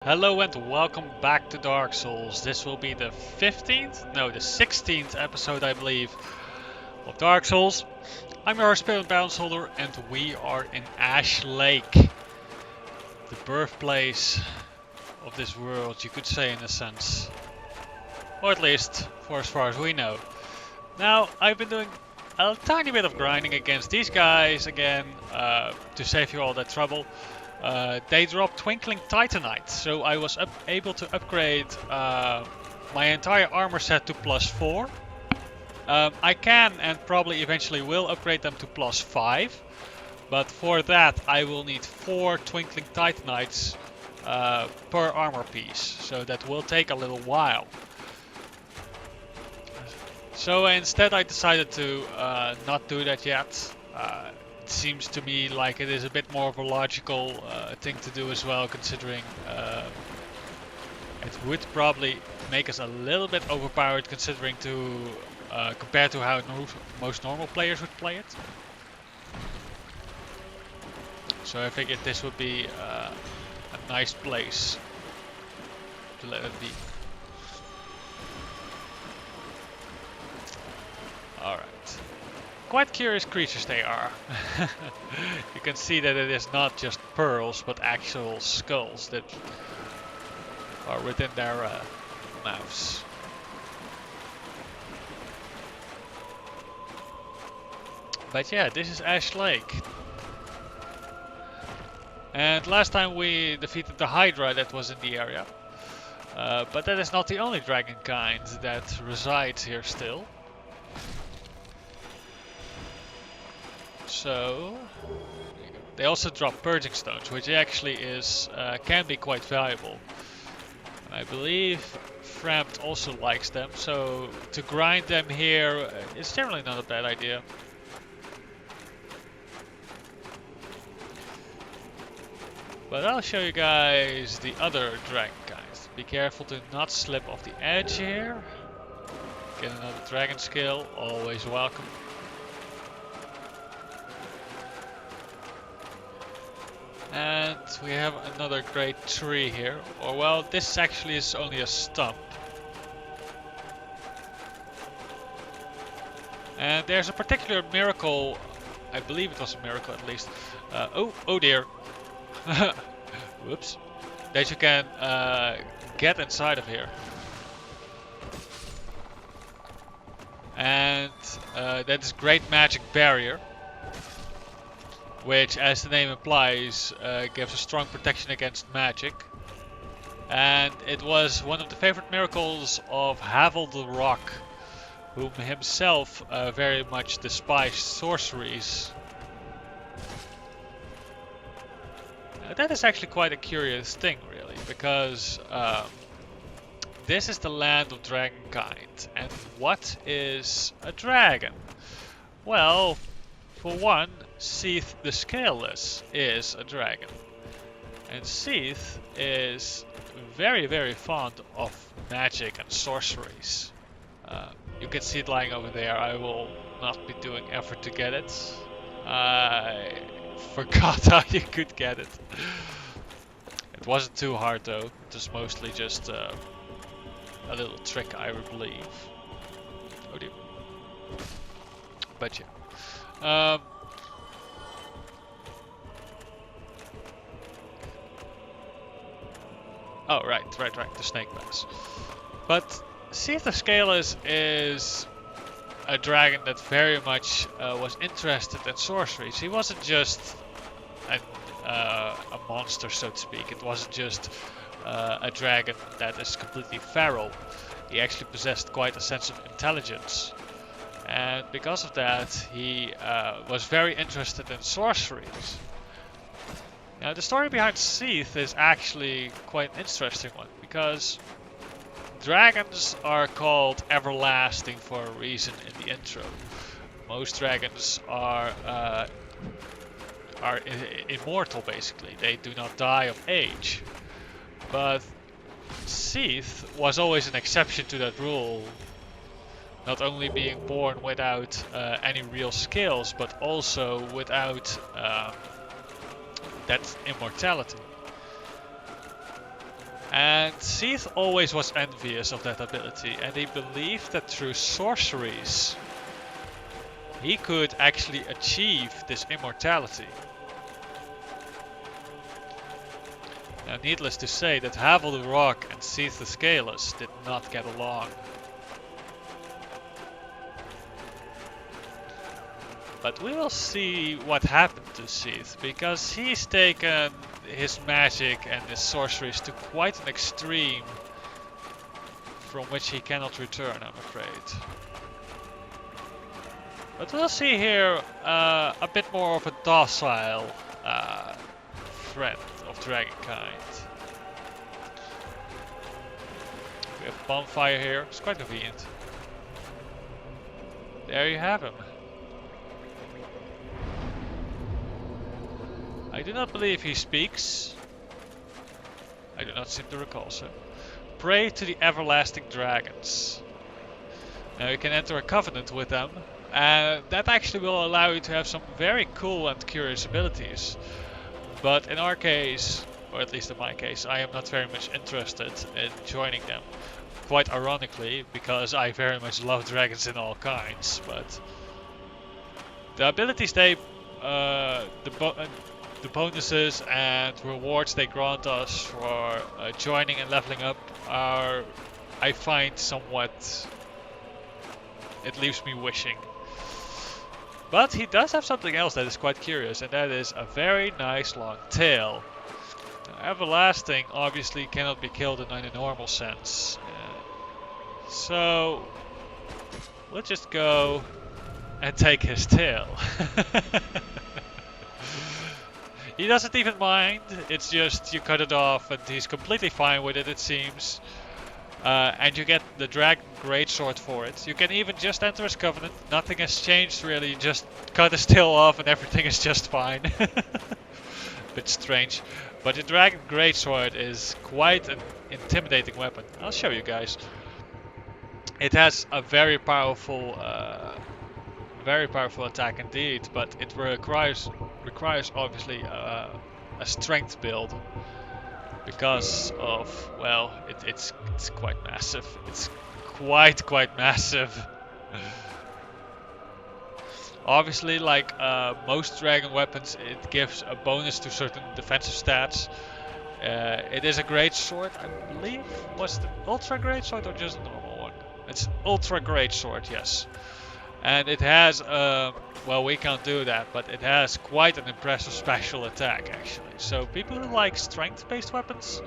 Hello and welcome back to Dark Souls. This will be the 15th, no, the 16th episode, I believe, of Dark Souls. I'm your host, Spirit Balance Holder, and we are in Ash Lake, the birthplace of this world, you could say, in a sense. Or at least, for as far as we know. Now, I've been doing a tiny bit of grinding against these guys again, to save you all that trouble. They dropped Twinkling Titanite, so I was able to upgrade my entire armor set to +4. I can and probably eventually will upgrade them to +5, but for that I will need 4 Twinkling Titanites per armor piece, so that will take a little while. So instead I decided to not do that yet. It seems to me like it is a bit more of a logical thing to do as well, considering it would probably make us a little bit overpowered considering compared to how most normal players would play it. So I figured this would be a nice place to let it be. Alright. Quite curious creatures they are. You can see that it is not just pearls, but actual skulls that are within their mouths. But yeah, this is Ash Lake. And last time we defeated the Hydra that was in the area. But that is not the only dragon kind that resides here still. So they also drop purging stones, which actually can be quite valuable. And I believe Frampt also likes them, so to grind them here is generally not a bad idea. But I'll show you guys the other dragon kinds. Be careful to not slip off the edge here. Get another dragon skill, always welcome. And we have another great tree here. Or well, this actually is only a stump. And there's a particular miracle, I believe it was a miracle at least. Oh dear. Whoops. That you can get inside of here. And that is Great Magic Barrier, which, as the name implies, gives a strong protection against magic. And it was one of the favorite miracles of Havel the Rock, whom himself very much despised sorceries. That is actually quite a curious thing, really, because this is the land of dragonkind. And what is a dragon? Well, for one, Seath the Scaleless is a dragon. And Seath is very, very fond of magic and sorceries. You can see it lying over there. I will not be doing effort to get it. I forgot how you could get it. It wasn't too hard though. It was mostly just a little trick, I believe. Oh dear. But yeah. Oh, right, the snake mass. But Seath the Scaleless is a dragon that very much was interested in sorceries. He wasn't just a monster, so to speak. It wasn't just a dragon that is completely feral. He actually possessed quite a sense of intelligence. And because of that, he was very interested in sorceries. Now, the story behind Seath is actually quite an interesting one, because dragons are called everlasting for a reason in the intro. Most dragons are immortal, basically. They do not die of age. But Seath was always an exception to that rule. Not only being born without any real skills, but also without that immortality. And Seath always was envious of that ability, and he believed that through sorceries he could actually achieve this immortality. Now, needless to say that Havel the Rock and Seath the Scaleless did not get along. But we will see what happened to Seath, because he's taken his magic and his sorceries to quite an extreme from which he cannot return, I'm afraid. But we'll see here a bit more of a docile friend of Dragonkind. We have Bonfire here, it's quite convenient. There you have him. I do not believe he speaks. I do not seem to recall so. Pray to the everlasting dragons. Now you can enter a covenant with them, and that actually will allow you to have some very cool and curious abilities. But in our case, or at least in my case, I am not very much interested in joining them. Quite ironically, because I very much love dragons in all kinds, but the abilities the bonuses and rewards they grant us for joining and leveling up are, I find, somewhat, it leaves me wishing. But he does have something else that is quite curious, and that is a very nice long tail. Now, Everlasting obviously cannot be killed in a normal sense. So we'll just go and take his tail. He doesn't even mind, it's just you cut it off and he's completely fine with it, it seems. And you get the Dragon Greatsword for it. You can even just enter his covenant, nothing has changed really, you just cut his tail off and everything is just fine. Bit strange. But the Dragon Greatsword is quite an intimidating weapon. I'll show you guys. It has a very powerful attack indeed, but it requires obviously a strength build because of, well, it's quite massive. It's quite massive. Obviously, like most dragon weapons, it gives a bonus to certain defensive stats. It is a great sword, I believe. Was it ultra great sword or just a normal one? It's ultra great sword, yes. And it has, well, we can't do that, but it has quite an impressive special attack actually. So people who like strength-based weapons,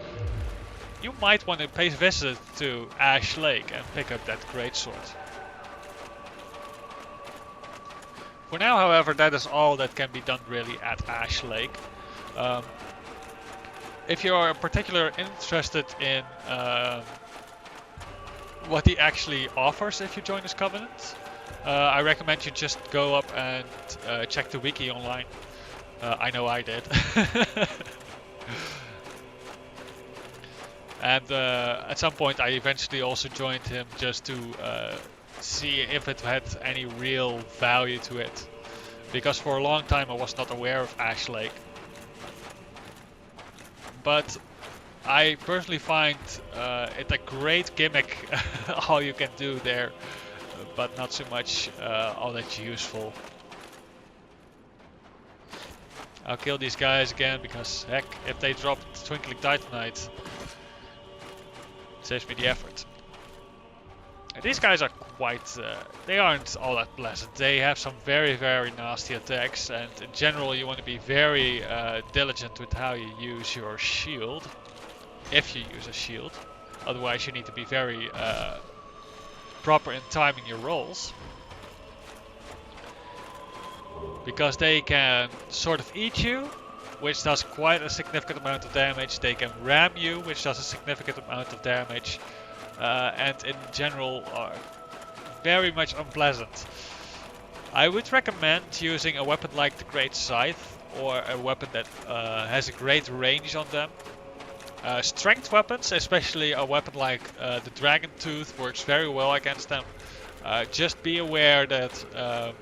you might want to pay a visit to Ash Lake and pick up that greatsword. For now, however, that is all that can be done really at Ash Lake. If you are particularly interested in what he actually offers if you join his covenant, I recommend you just go up and check the wiki online. I know I did. And at some point I eventually also joined him just to see if it had any real value to it. Because for a long time I was not aware of Ash Lake. But I personally find it a great gimmick, all you can do there. But not so much all that useful. I'll kill these guys again because heck, if they drop Twinkling Titanite, it saves me the effort. And these guys are quite, they aren't all that pleasant. They have some very nasty attacks, and in general you want to be very diligent with how you use your shield. If you use a shield. Otherwise you need to be very proper in timing your rolls, because they can sort of eat you, which does quite a significant amount of damage. They can ram you, which does a significant amount of damage, and in general are very much unpleasant. I would recommend using a weapon like the Great Scythe, or a weapon that has a great range on them. Strength weapons, especially a weapon like the Dragon Tooth, works very well against them. Just be aware that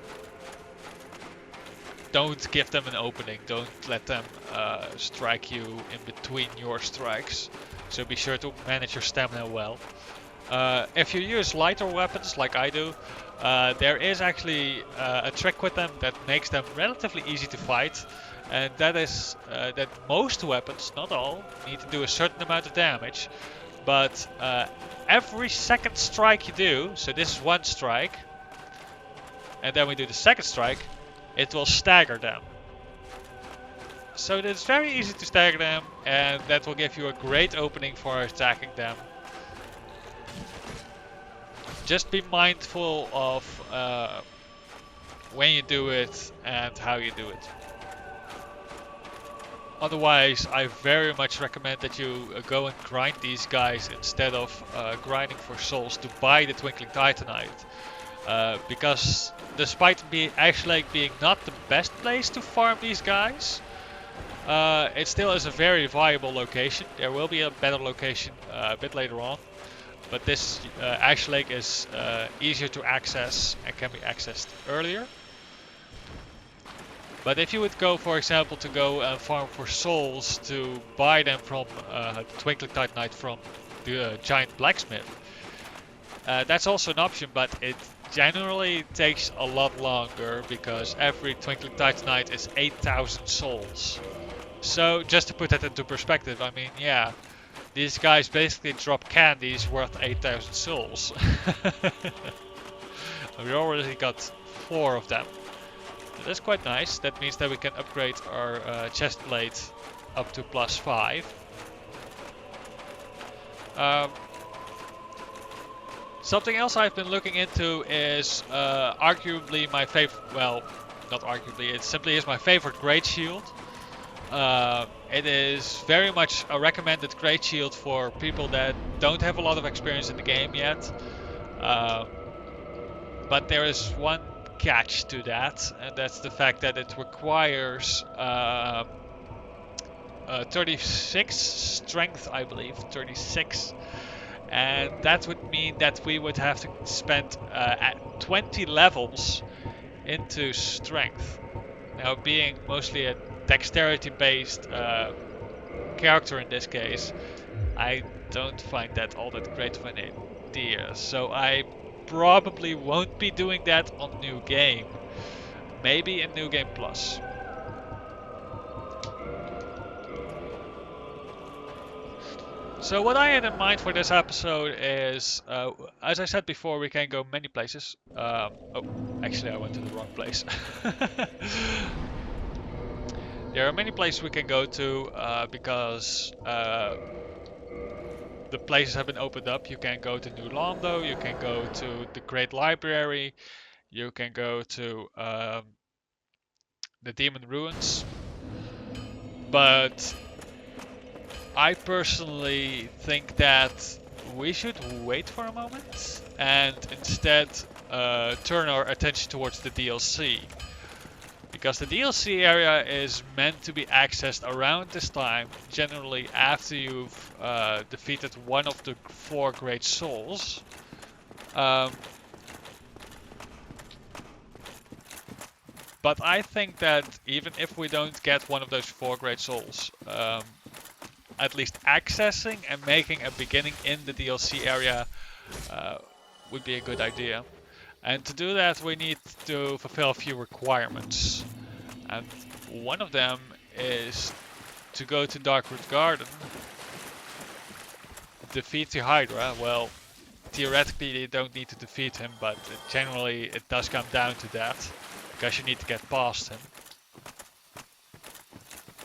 don't give them an opening, don't let them strike you in between your strikes. so be sure to manage your stamina well. If you use lighter weapons like I do, there is actually a trick with them that makes them relatively easy to fight, and that is that most weapons, not all, need to do a certain amount of damage, but every second strike you do, so this is one strike, and then we do the second strike, it will stagger them. So it's very easy to stagger them, and that will give you a great opening for attacking them. Just be mindful of when you do it and how you do it. Otherwise, I very much recommend that you go and grind these guys instead of grinding for souls to buy the Twinkling Titanite. Because despite Ash Lake being not the best place to farm these guys, it still is a very viable location. There will be a better location a bit later on. But this Ash Lake is easier to access and can be accessed earlier. But if you would go, for example, to go and farm for souls to buy them from Twinkling Titanite from the giant blacksmith, that's also an option, but it generally takes a lot longer because every Twinkling Titanite is 8,000 souls. So just to put that into perspective, I mean, yeah, these guys basically drop candies worth 8,000 souls. We already got 4 of them. That's quite nice. That means that we can upgrade our chest plate up to +5. Something else I've been looking into is arguably my favorite, well, not arguably, it simply is my favorite Great Shield. It is very much a recommended Great Shield for people that don't have a lot of experience in the game yet. But there is one catch to that, and that's the fact that it requires 36 strength, I believe, 36. And that would mean that we would have to spend at 20 levels into strength. Now, being mostly a dexterity-based character in this case, I don't find that all that great of an idea. So I probably won't be doing that on New Game. Maybe in New Game Plus. So what I had in mind for this episode is, as I said before, we can go many places. Oh, actually I went to the wrong place. There are many places we can go to because the places have been opened up. You can go to New Londo, you can go to the Great Library, you can go to the Demon Ruins. But I personally think that we should wait for a moment and instead turn our attention towards the DLC. Because the DLC area is meant to be accessed around this time, generally after you've defeated one of the 4 Great Souls. But I think that even if we don't get one of those 4 Great Souls, at least accessing and making a beginning in the DLC area would be a good idea. And to do that we need to fulfill a few requirements. And one of them is to go to Darkroot Garden, defeat the Hydra. Well, theoretically you don't need to defeat him, but generally it does come down to that. Because you need to get past him.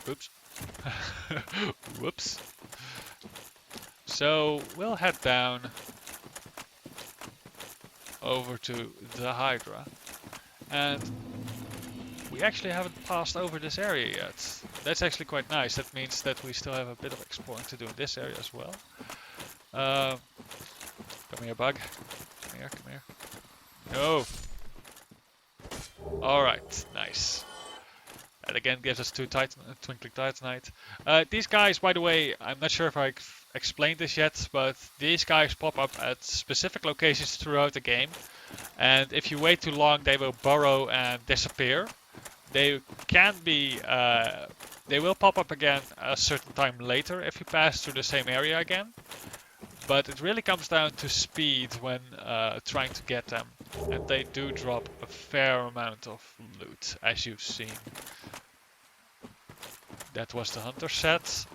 Oops. Whoops. So we'll head down over to the Hydra, and we actually haven't passed over this area yet. That's actually quite nice. That means that we still have a bit of exploring to do in this area as well. Come here, bug. Come here, come here. No! Alright, nice. That again gives us 2 Twinkling Titanite. These guys, by the way, I'm not sure if I explained this yet, but these guys pop up at specific locations throughout the game. And if you wait too long, they will burrow and disappear. They can be, they will pop up again a certain time later if you pass through the same area again. But it really comes down to speed when trying to get them. And they do drop a fair amount of loot, as you've seen. That was the hunter set.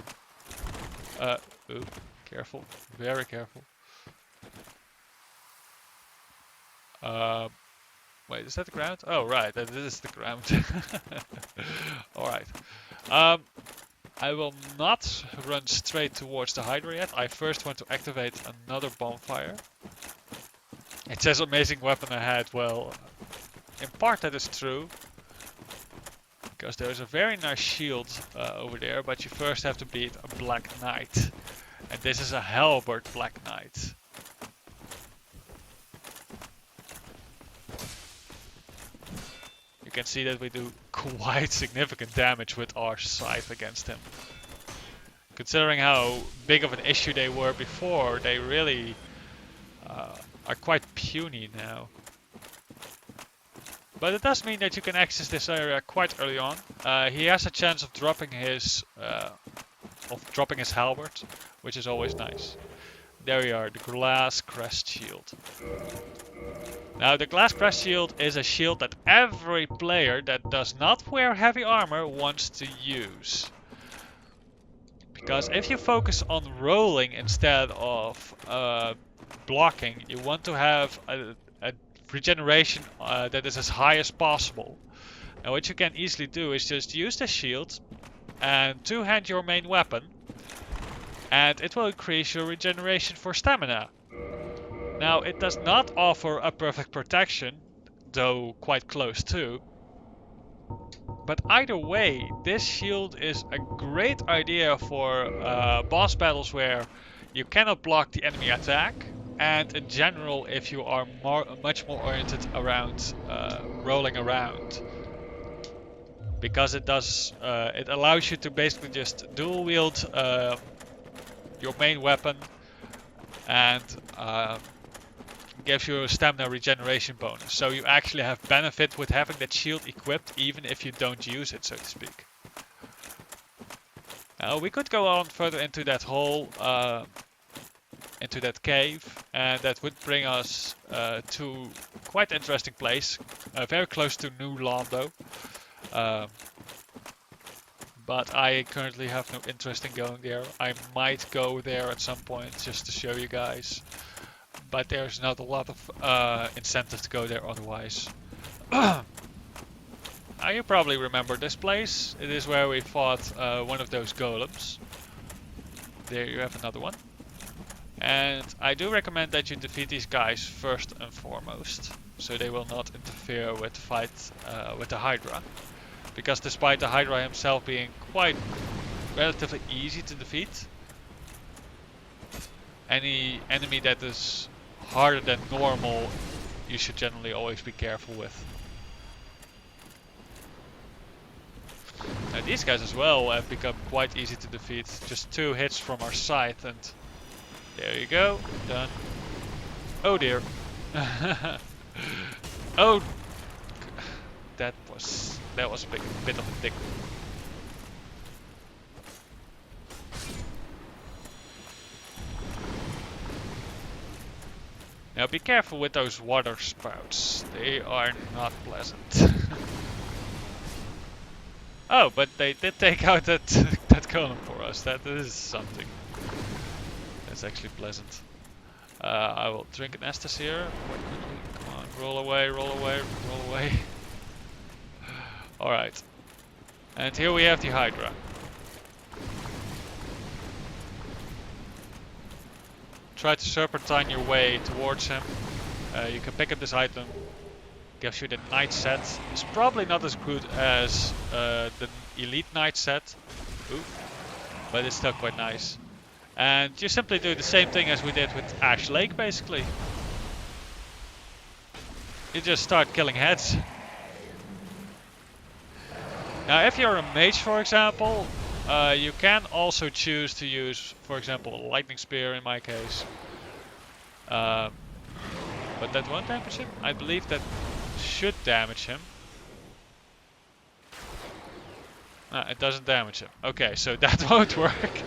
Ooh, careful, very careful. Wait, is that the ground? Oh, right, that is the ground. Alright. I will not run straight towards the Hydra yet. I first want to activate another bonfire. It says amazing weapon ahead. Well, in part that is true. Because there's a very nice shield over there, but you first have to beat a Black Knight. And this is a Halberd Black Knight. You can see that we do quite significant damage with our scythe against him. Considering how big of an issue they were before, they really are quite puny now. But it does mean that you can access this area quite early on. He has a chance of dropping his halberd, which is always nice. There we are, the Glass Crest Shield. Now the Glass Crest Shield is a shield that every player that does not wear heavy armor wants to use. Because if you focus on rolling instead of blocking, you want to have a regeneration that is as high as possible. Now what you can easily do is just use the shield and two-hand your main weapon, and it will increase your regeneration for stamina. Now it does not offer a perfect protection, though quite close to. But either way, this shield is a great idea for boss battles where you cannot block the enemy attack, and in general if you are much more oriented around rolling around. Because it allows you to basically just dual wield your main weapon and gives you a stamina regeneration bonus. So you actually have benefit with having that shield equipped even if you don't use it, so to speak. Now we could go on further into that hole, into that cave, and that would bring us to quite interesting place, very close to New Londo. But I currently have no interest in going there. I might go there at some point just to show you guys. But there's not a lot of incentive to go there otherwise. Now you probably remember this place. It is where we fought one of those golems. There you have another one. And I do recommend that you defeat these guys first and foremost, so they will not interfere with the fight with the Hydra. Because despite the Hydra himself being quite relatively easy to defeat, any enemy that is harder than normal you should generally always be careful with. Now these guys as well have become quite easy to defeat. Just 2 hits from our scythe and there you go, done. Oh dear. Oh, that was a bit of a dick. Now be careful with those water spouts. They are not pleasant. Oh, but they did take out that that golem for us. That is something. That's actually pleasant. I will drink an Estus here. Quite quickly. Come on, roll away, roll away, roll away. Alright. And here we have the Hydra. Try to serpentine your way towards him. You can pick up this item. Gives you the Knight set. It's probably not as good as the Elite Knight set. Ooh. But it's still quite nice. And you simply do the same thing as we did with Ash Lake basically. You just start killing heads. Now if you're a mage for example, you can also choose to use, for example, a lightning spear in my case. But that won't damage him. I believe that should damage him. It doesn't damage him. Okay, so that won't work.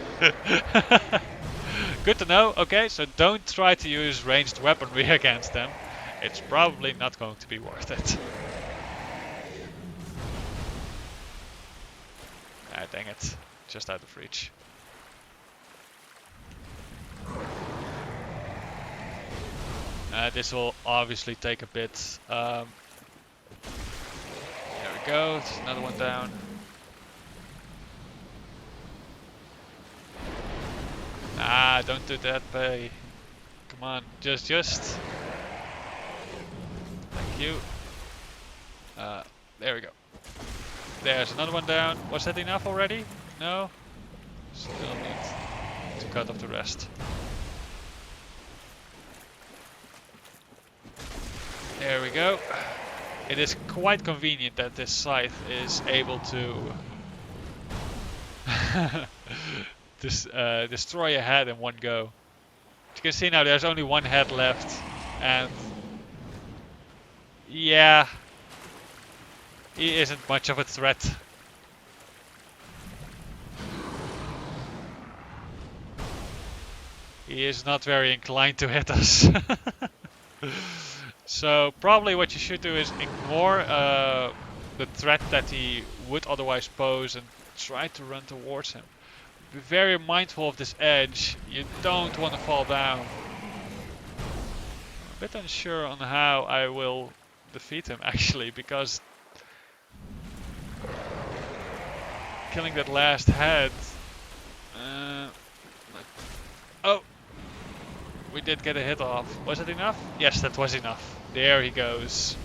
Good to know. Okay, so don't try to use ranged weaponry against them. It's probably not going to be worth it. Ah, dang it. Just out of reach. This will obviously take a bit. There we go. There's another one down. Ah, don't do that, Bay. Come on, just. Thank you. There we go. There's another one down. Was that enough already? No? Still need to cut off the rest. There we go. It is quite convenient that this scythe is able to destroy a head in one go. As you can see now, there's only one head left, and yeah, he isn't much of a threat. He is not very inclined to hit us. So probably what you should do is ignore the threat that he would otherwise pose and try to run towards him. Be very mindful of this edge. You don't want to fall down. I'm a bit unsure on how I will defeat him actually, because killing that last head. Oh! We did get a hit off. Was it enough? Yes, that was enough. There he goes.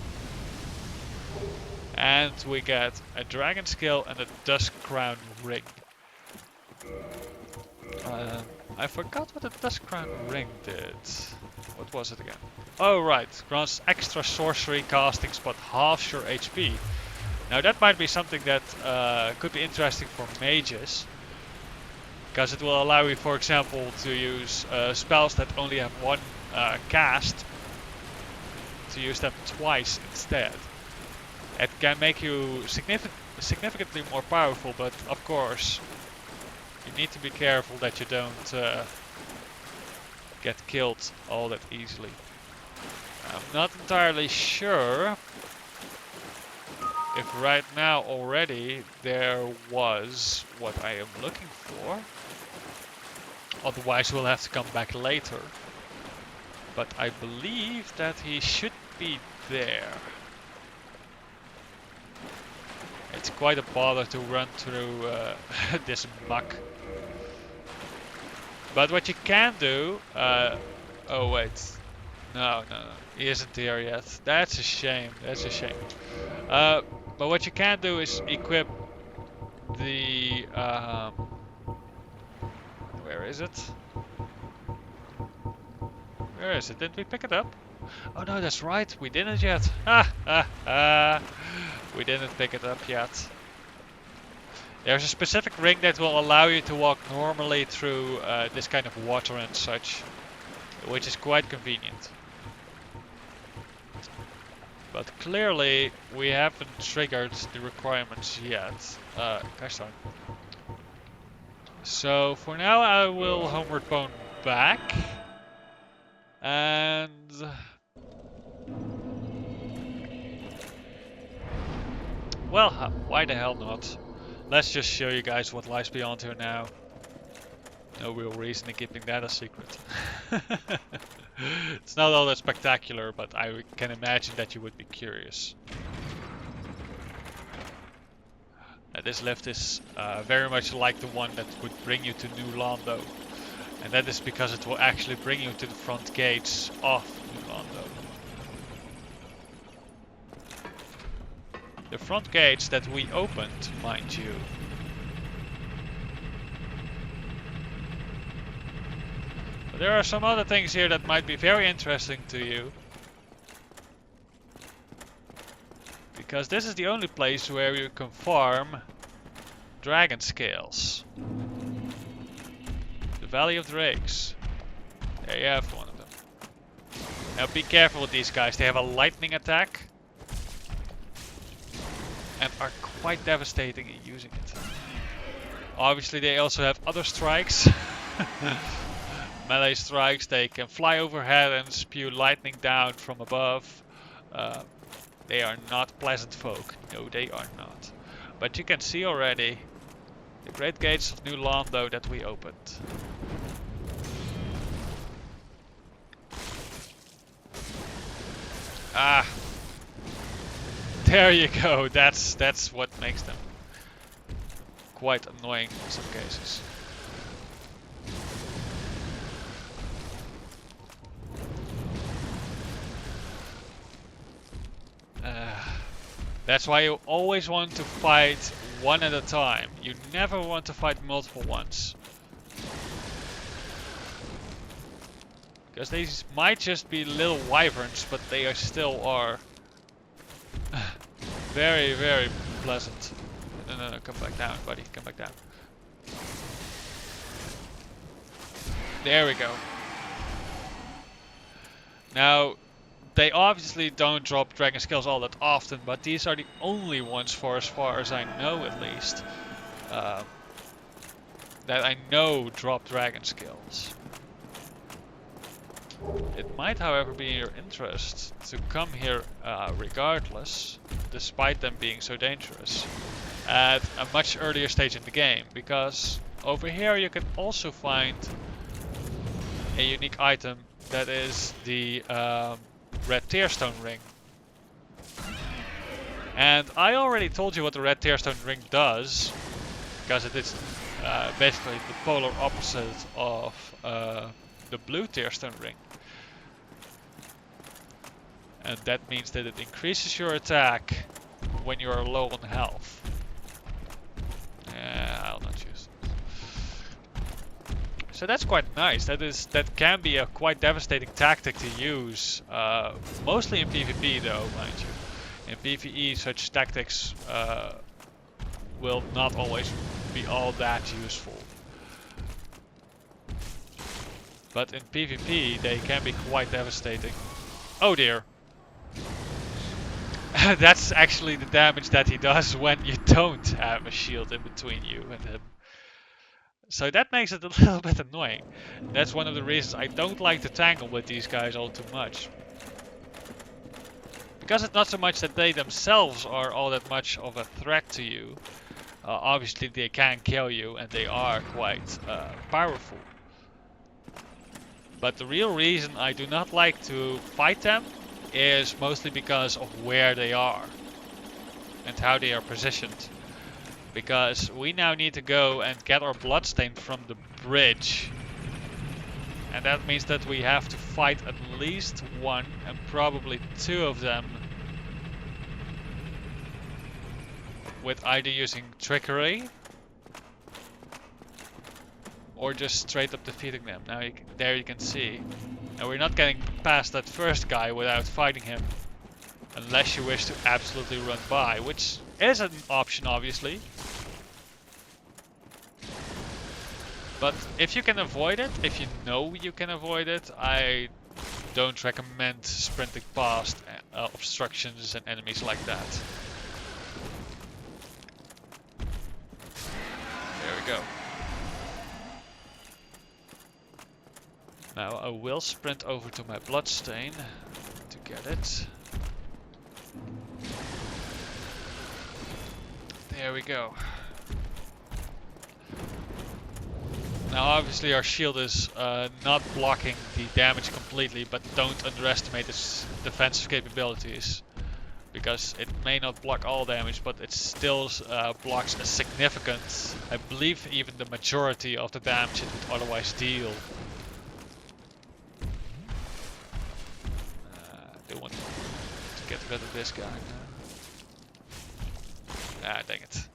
And we get a dragon skill and a Dusk Crown ring. I forgot what the Dusk Crown ring did. What was it again? Oh right, grants extra sorcery castings but halves your HP. Now that might be something that could be interesting for mages. Because it will allow you, for example, to use spells that only have one cast, to use them twice instead. It can make you significantly more powerful, but of course, you need to be careful that you don't get killed all that easily. I'm not entirely sure if right now already there was what I am looking for. Otherwise we'll have to come back later. But I believe that he should be there. It's quite a bother to run through this muck. But what you can do... oh wait. No. He isn't here yet. That's a shame. But what you can do is equip the... where is it? Where is it? Did we pick it up? Oh no, that's right. We didn't yet. We didn't pick it up yet. There's a specific ring that will allow you to walk normally through this kind of water and such, which is quite convenient. But clearly we haven't triggered the requirements yet. Gosh darn. So for now I will homeward bone back. And... well, why the hell not? Let's just show you guys what lies beyond here now. No real reason in keeping that a secret. It's not all that spectacular, but I can imagine that you would be curious. This lift is very much like the one that would bring you to New Londo. And that is because it will actually bring you to the front gates of New Londo. The front gates that we opened, mind you. But there are some other things here that might be very interesting to you. Because this is the only place where you can farm dragon scales. The Valley of Drakes. There you have one of them. Now be careful with these guys, they have a lightning attack. And are quite devastating in using it. Obviously they also have other strikes. Melee strikes, they can fly overhead and spew lightning down from above. They are not pleasant folk. No, they are not. But you can see already the great gates of New Lando that we opened. Ah, there you go. That's what makes them quite annoying in some cases. That's why you always want to fight one at a time. You never want to fight multiple ones. Because these might just be little wyverns, but they are still are very, very pleasant. No, come back down, buddy. Come back down. There we go. Now, they obviously don't drop dragon skills all that often, but these are the only ones, for as far as I know at least, that I know drop dragon skills. It might, however, be in your interest to come here regardless, despite them being so dangerous, at a much earlier stage in the game, because over here you can also find a unique item that is the Red Tearstone Ring. And I already told you what the Red Tearstone Ring does, because it is basically the polar opposite of the Blue Tearstone Ring. And that means that it increases your attack when you are low on health. I'll not use it. So that's quite nice. That can be a quite devastating tactic to use, mostly in PvP though, mind you. In PvE such tactics will not always be all that useful. But in PvP they can be quite devastating. Oh dear. That's actually the damage that he does when you don't have a shield in between you and him. So that makes it a little bit annoying. That's one of the reasons I don't like to tangle with these guys all too much. Because it's not so much that they themselves are all that much of a threat to you. Obviously they can kill you and they are quite powerful. But the real reason I do not like to fight them is mostly because of where they are and how they are positioned. Because we now need to go and get our bloodstain from the bridge. And that means that we have to fight at least one and probably two of them with either using trickery or just straight up defeating them. Now there you can see. And we're not getting past that first guy without fighting him. Unless you wish to absolutely run by, which is an option obviously. But if you can avoid it, if you know you can avoid it, I don't recommend sprinting past obstructions and enemies like that. There we go. Now I will sprint over to my bloodstain to get it. There we go. Now obviously our shield is not blocking the damage completely, but don't underestimate its defensive capabilities. Because it may not block all damage, but it still blocks a significant, I believe even the majority of the damage it would otherwise deal. They want to get rid of this guy now. Ah, dang it.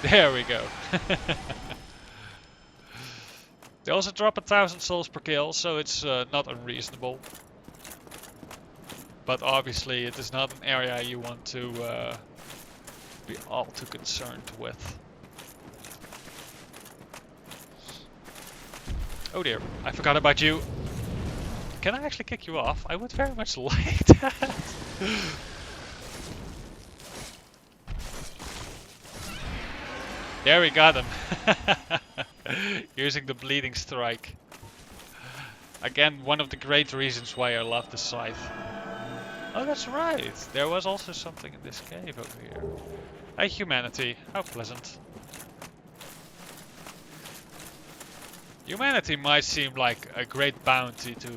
There we go. They also drop 1,000 souls per kill, so it's not unreasonable. But obviously it is not an area you want to be all too concerned with. Oh dear, I forgot about you. Can I actually kick you off? I would very much like that. There we got him. Using the bleeding strike. Again, one of the great reasons why I love the scythe. Oh, that's right. There was also something in this cave over here. Hey, humanity. How pleasant. Humanity might seem like a great bounty to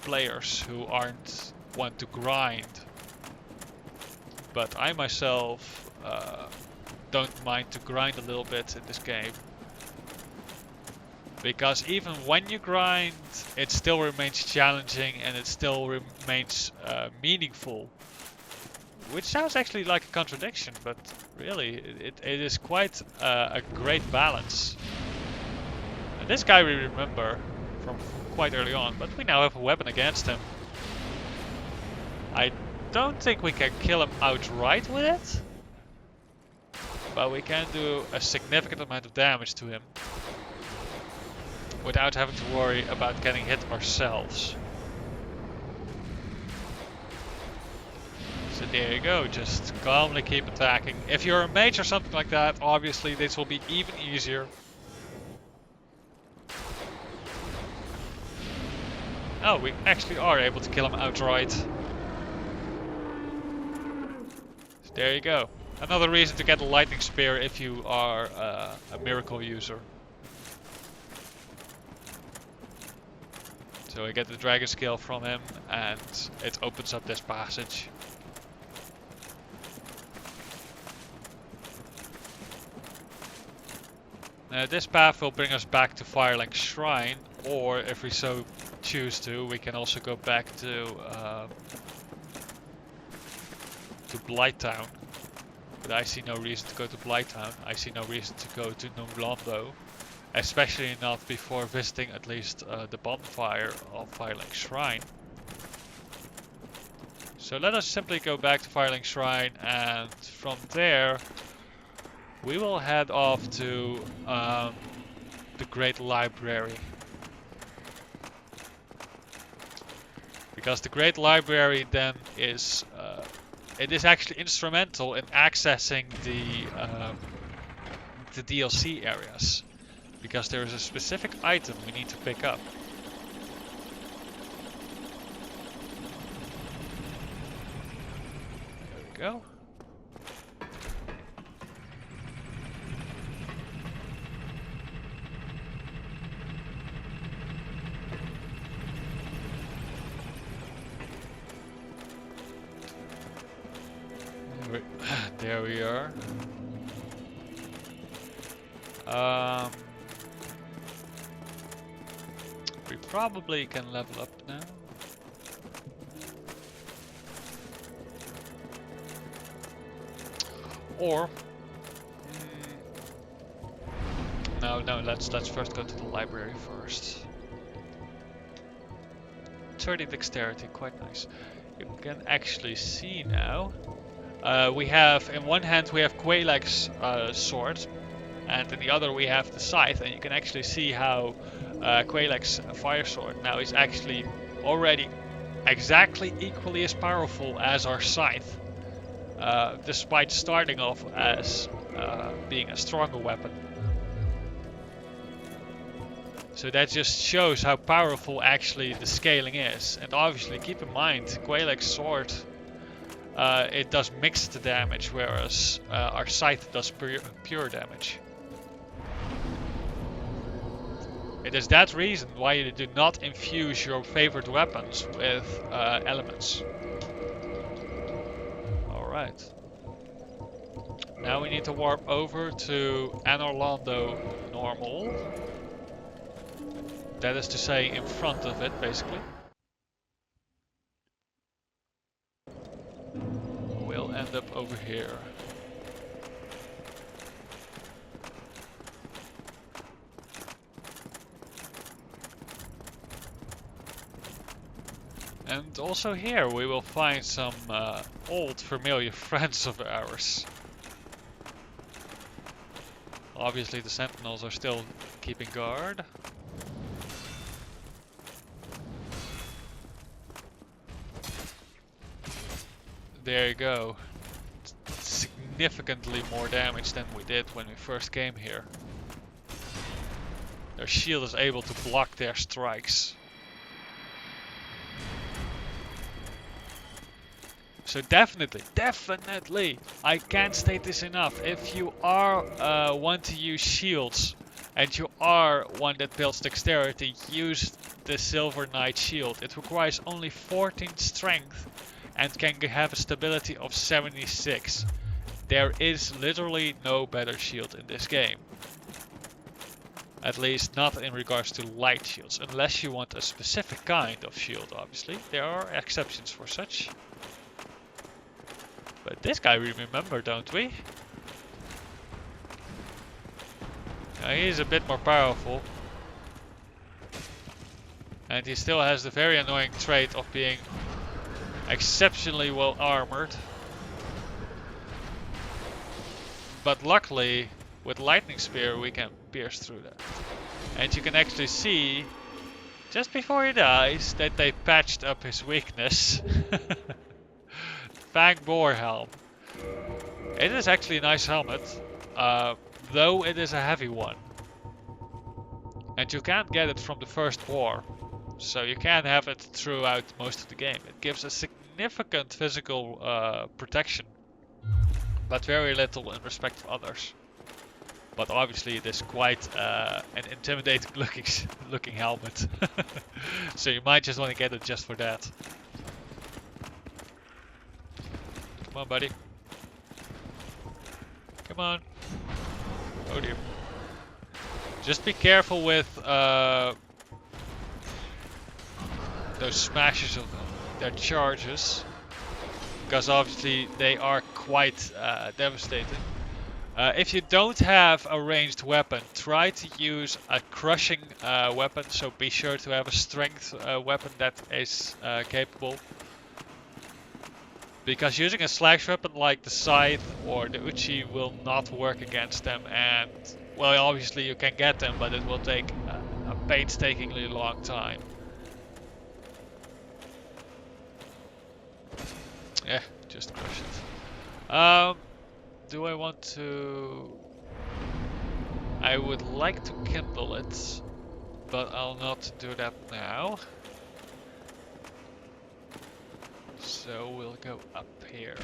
players who aren't want to grind. But I myself don't mind to grind a little bit in this game. Because even when you grind, it still remains challenging and it still remains meaningful. Which sounds actually like a contradiction, but really, it is quite a great balance. And this guy we remember from quite early on, but we now have a weapon against him. I don't think we can kill him outright with it, but we can do a significant amount of damage to him without having to worry about getting hit ourselves. So there you go, just calmly keep attacking. If you're a mage or something like that, obviously this will be even easier. Oh, we actually are able to kill him outright. So there you go. Another reason to get a lightning spear if you are a miracle user. So I get the dragon scale from him and it opens up this passage. This path will bring us back to Firelink Shrine, or if we so choose to, we can also go back to Blighttown. But I see no reason to go to Blighttown. I see no reason to go to Numlando, especially not before visiting at least the bonfire of Firelink Shrine. So let us simply go back to Firelink Shrine, and from there we will head off to the Great Library. Because the Great Library then is it is actually instrumental in accessing the DLC areas. Because there is a specific item we need to pick up. There we go. There we are. We probably can level up now. Or no, let's first go to the library first. 30 dexterity, quite nice. You can actually see now. We have, in one hand we have Quelaag's sword, and in the other we have the scythe, and you can actually see how Quelaag's fire sword now is actually already exactly equally as powerful as our scythe, despite starting off as being a stronger weapon. So that just shows how powerful actually the scaling is, and obviously keep in mind Quelaag's sword, it does mixed damage, whereas our scythe does pure damage. It is that reason why you do not infuse your favorite weapons with elements. Alright. Now we need to warp over to Anor Londo normal. That is to say, in front of it, basically. We'll end up over here. And also here we will find some old familiar friends of ours. Obviously the sentinels are still keeping guard. There you go. significantly more damage than we did when we first came here. Their shield is able to block their strikes. So definitely, I can't state this enough. If you are want to use shields and you are one that builds dexterity, use the Silver Knight shield. It requires only 14 strength and can have a stability of 76. There is literally no better shield in this game. At least not in regards to light shields, unless you want a specific kind of shield, obviously. There are exceptions for such. But this guy we remember, don't we? Now, he is a bit more powerful. And he still has the very annoying trait of being exceptionally well armored. But luckily, with Lightning Spear we can pierce through that. And you can actually see, just before he dies, that they patched up his weakness. Fang Boar Helm. It is actually a nice helmet, though it is a heavy one. And you can't get it from the first war, so you can't have it throughout most of the game. It gives a significant physical protection, but very little in respect of others. But obviously it is quite an intimidating looking helmet. So you might just want to get it just for that. Come on, buddy. Come on. Oh dear. Just be careful with those smashes of their charges, because obviously they are quite devastating. If you don't have a ranged weapon, try to use a crushing weapon, so be sure to have a strength weapon that is capable. Because using a slash weapon like the Scythe or the Uchi will not work against them, and well, obviously you can get them, but it will take a painstakingly long time. Yeah, just crush it. Do I want to... I would like to kindle it, but I'll not do that now. So we'll go up here.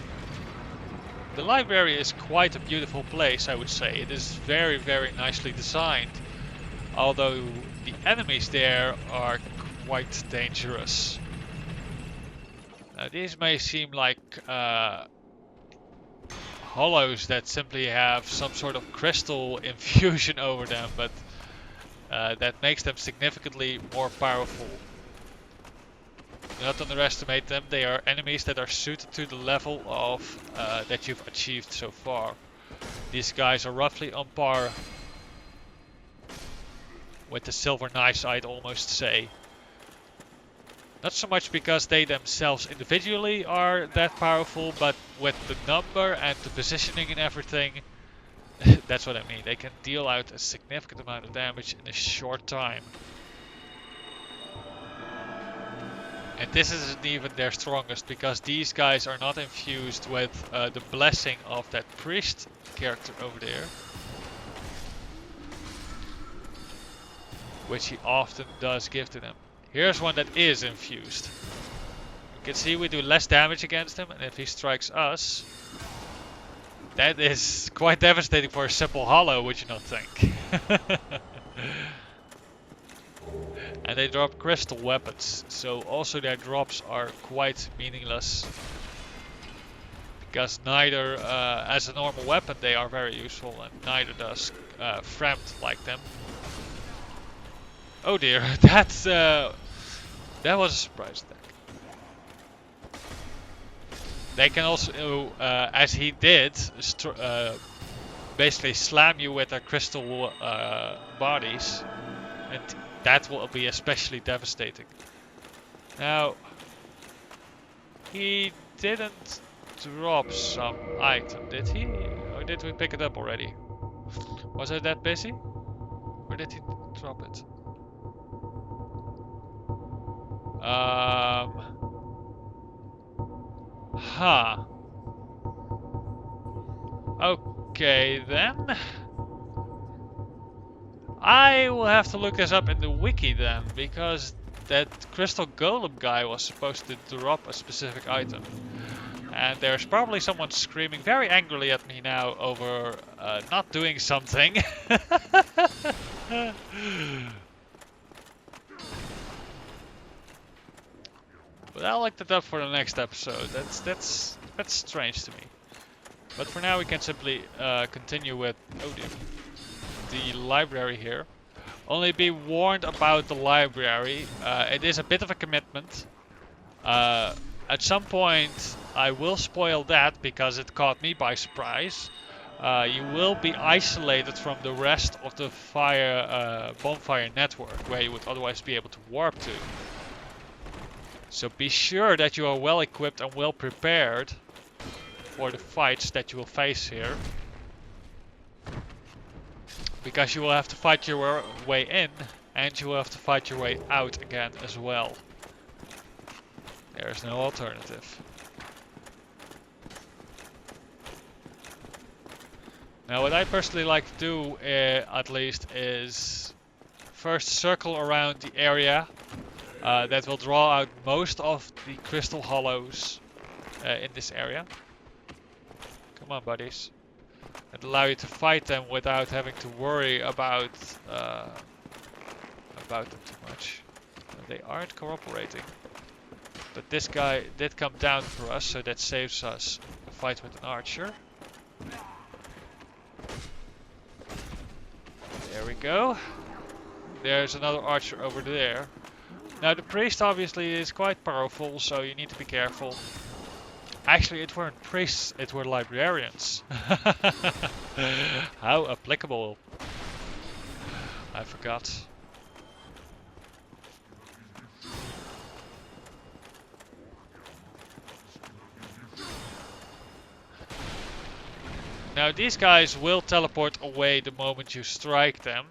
The library is quite a beautiful place, I would say. It is very, very nicely designed. Although the enemies there are quite dangerous. These may seem like hollows that simply have some sort of crystal infusion over them, but that makes them significantly more powerful. Do not underestimate them. They are enemies that are suited to the level of that you've achieved so far. These guys are roughly on par with the Silver Knights, I'd almost say. Not so much because they themselves individually are that powerful, but with the number and the positioning and everything, that's what I mean. They can deal out a significant amount of damage in a short time. And this isn't even their strongest, because these guys are not infused with the blessing of that priest character over there, which he often does give to them. Here's one that is infused. You can see we do less damage against him, and if he strikes us, that is quite devastating for a simple hollow, would you not think? And they drop crystal weapons, so also their drops are quite meaningless. Because neither, as a normal weapon, they are very useful, and neither does Fremd like them. Oh dear, that was a surprise attack. They can also, as he did, basically slam you with their crystal bodies, and that will be especially devastating. Now, he didn't drop some item, did he? Or did we pick it up already? Was I that busy? Or did he drop it? Huh. Okay then. I will have to look this up in the wiki then, because that crystal golem guy was supposed to drop a specific item. And there's probably someone screaming very angrily at me now over not doing something. But I'll look that up for the next episode. That's strange to me. But for now we can simply continue with the library here. Only be warned about the library. It is a bit of a commitment. At some point I will spoil that because it caught me by surprise. You will be isolated from the rest of the bonfire network where you would otherwise be able to warp to. So be sure that you are well equipped and well prepared for the fights that you will face here. Because you will have to fight your way in and you will have to fight your way out again as well. There's no alternative. Now what I personally like to do at least is first circle around the area that will draw out most of the crystal hollows in this area. Come on buddies. And allow you to fight them without having to worry about them too much. They aren't cooperating. But this guy did come down for us, so that saves us a fight with an archer. There we go. There's another archer over there. Now the priest obviously is quite powerful, so you need to be careful. Actually, it weren't priests, it were librarians. How applicable. I forgot. Now these guys will teleport away the moment you strike them.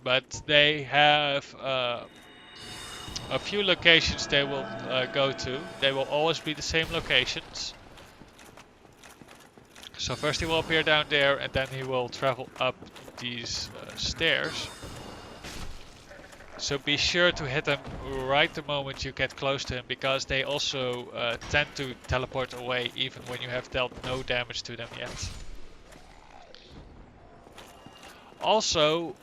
But they have a few locations they will go to. They will always be the same locations. So first he will appear down there and then he will travel up these stairs. So be sure to hit them right the moment you get close to him, because they also tend to teleport away even when you have dealt no damage to them yet. Also,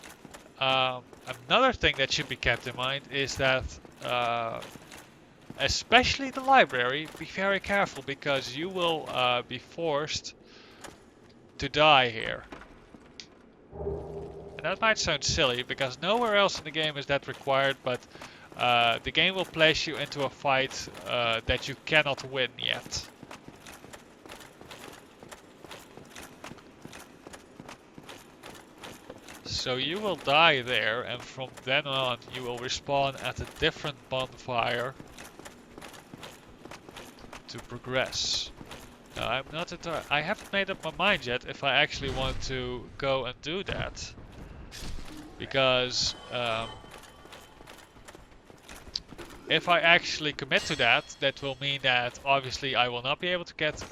another thing that should be kept in mind is that especially the library, be very careful, because you will be forced to die here. And that might sound silly, because nowhere else in the game is that required, but the game will place you into a fight that you cannot win yet. So you will die there, and from then on you will respawn at a different bonfire to progress. Now I haven't made up my mind yet if I actually want to go and do that. Because if I actually commit to that, that will mean that obviously I will not be able to get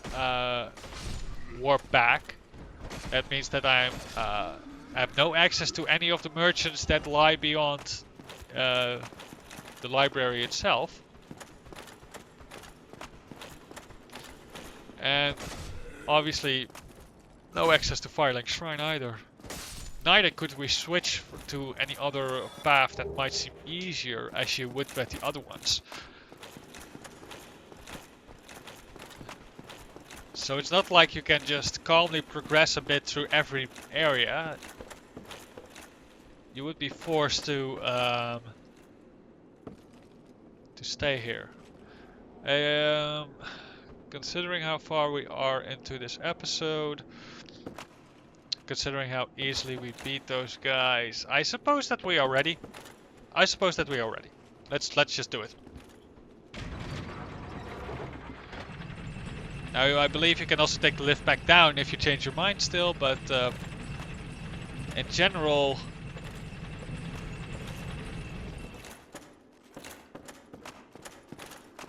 warp back. That means that I have no access to any of the merchants that lie beyond the library itself. And obviously no access to Firelink Shrine either. Neither could we switch to any other path that might seem easier as you would with the other ones. So it's not like you can just calmly progress a bit through every area. You would be forced to stay here. Considering how far we are into this episode, considering how easily we beat those guys, I suppose that we are ready. Let's just do it. Now I believe you can also take the lift back down if you change your mind still, but in general,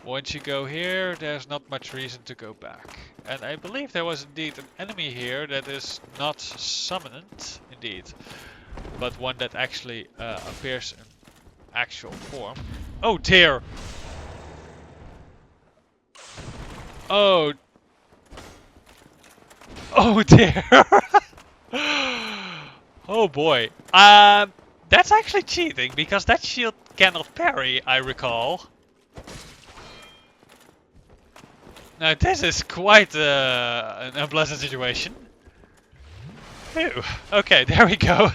once you go here, there's not much reason to go back. and I believe there was indeed an enemy here that is not summoned, indeed, but one that actually appears in actual form. Oh dear! Oh! Oh dear! Oh boy. That's actually cheating, because that shield cannot parry, I recall. Now this is quite an unpleasant situation. Phew. Okay, there we go.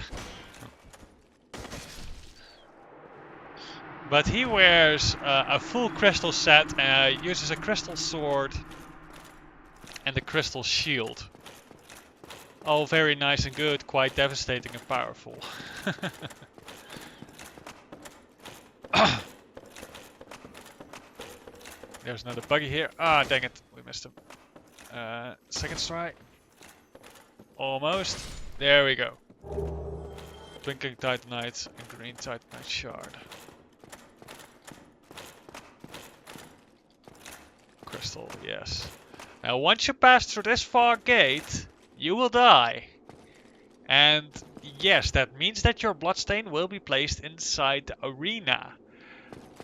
But he wears a full crystal set, uses a crystal sword and a crystal shield. All very nice and good, quite devastating and powerful. There's another buggy here. Ah, dang it, we missed him. Second strike. Almost. There we go. Twinkling Titanite and green Titanite shard. Crystal, yes. Now once you pass through this far gate, you will die. And yes, that means that your bloodstain will be placed inside the arena.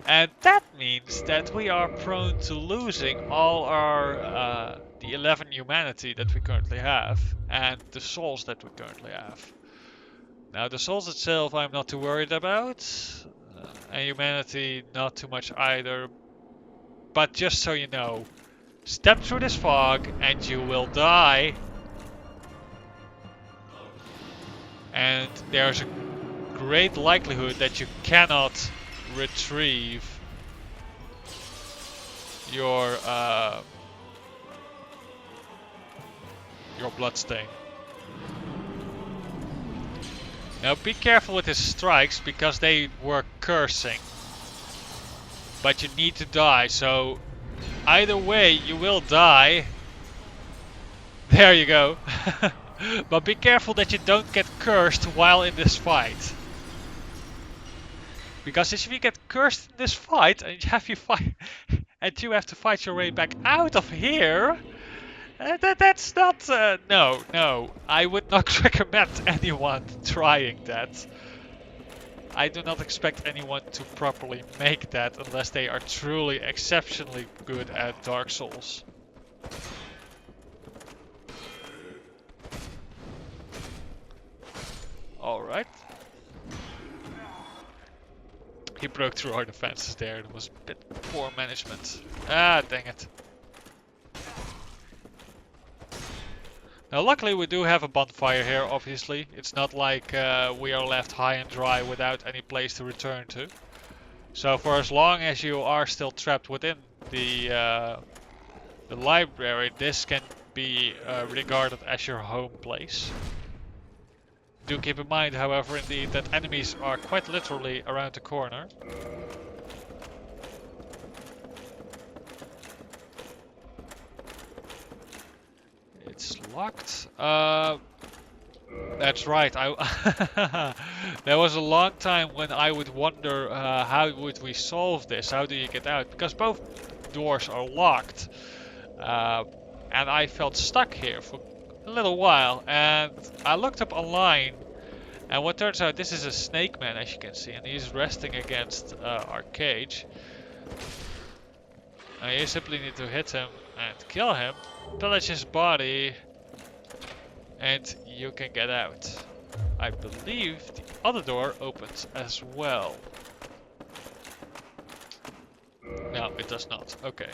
And that means that we are prone to losing all our the 11 humanity that we currently have and the souls that we currently have. Now the souls itself I'm not too worried about, and humanity not too much either. But just so you know, step through this fog and you will die. And there's a great likelihood that you cannot retrieve your bloodstain. Now be careful with his strikes because they were cursing. But you need to die, so either way you will die. There you go. But be careful that you don't get cursed while in this fight. Because if you get cursed in this fight and you have to fight your way back out of here, that's not no. I would not recommend anyone trying that. I do not expect anyone to properly make that unless they are truly exceptionally good at Dark Souls. Alright. He broke through our defenses there. It was a bit poor management. Ah, dang it. Now luckily we do have a bonfire here, obviously. It's not like we are left high and dry without any place to return to. So for as long as you are still trapped within the library, this can be regarded as your home place. Do keep in mind, however, indeed, that enemies are quite literally around the corner. It's locked. That's right. There was a long time when I would wonder how would we solve this? How do you get out? Because both doors are locked. And I felt stuck here for a little while, and I looked up online, and what turns out this is a snake man, as you can see, and he's resting against our cage. Now you simply need to hit him and kill him, pillage his body, and you can get out. I believe the other door opens as well. No, it does not. Okay.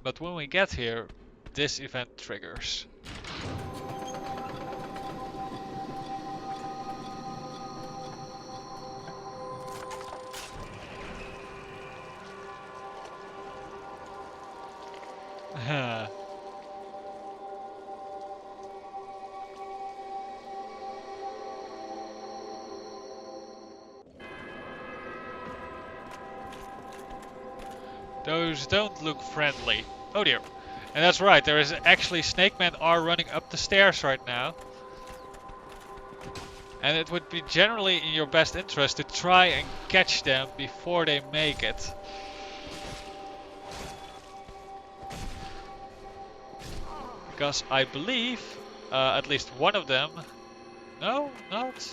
But when we get here, this event triggers. Those don't look friendly. Oh dear. And that's right, there is actually snake men are running up the stairs right now. And it would be generally in your best interest to try and catch them before they make it. Because I believe at least one of them... No, not?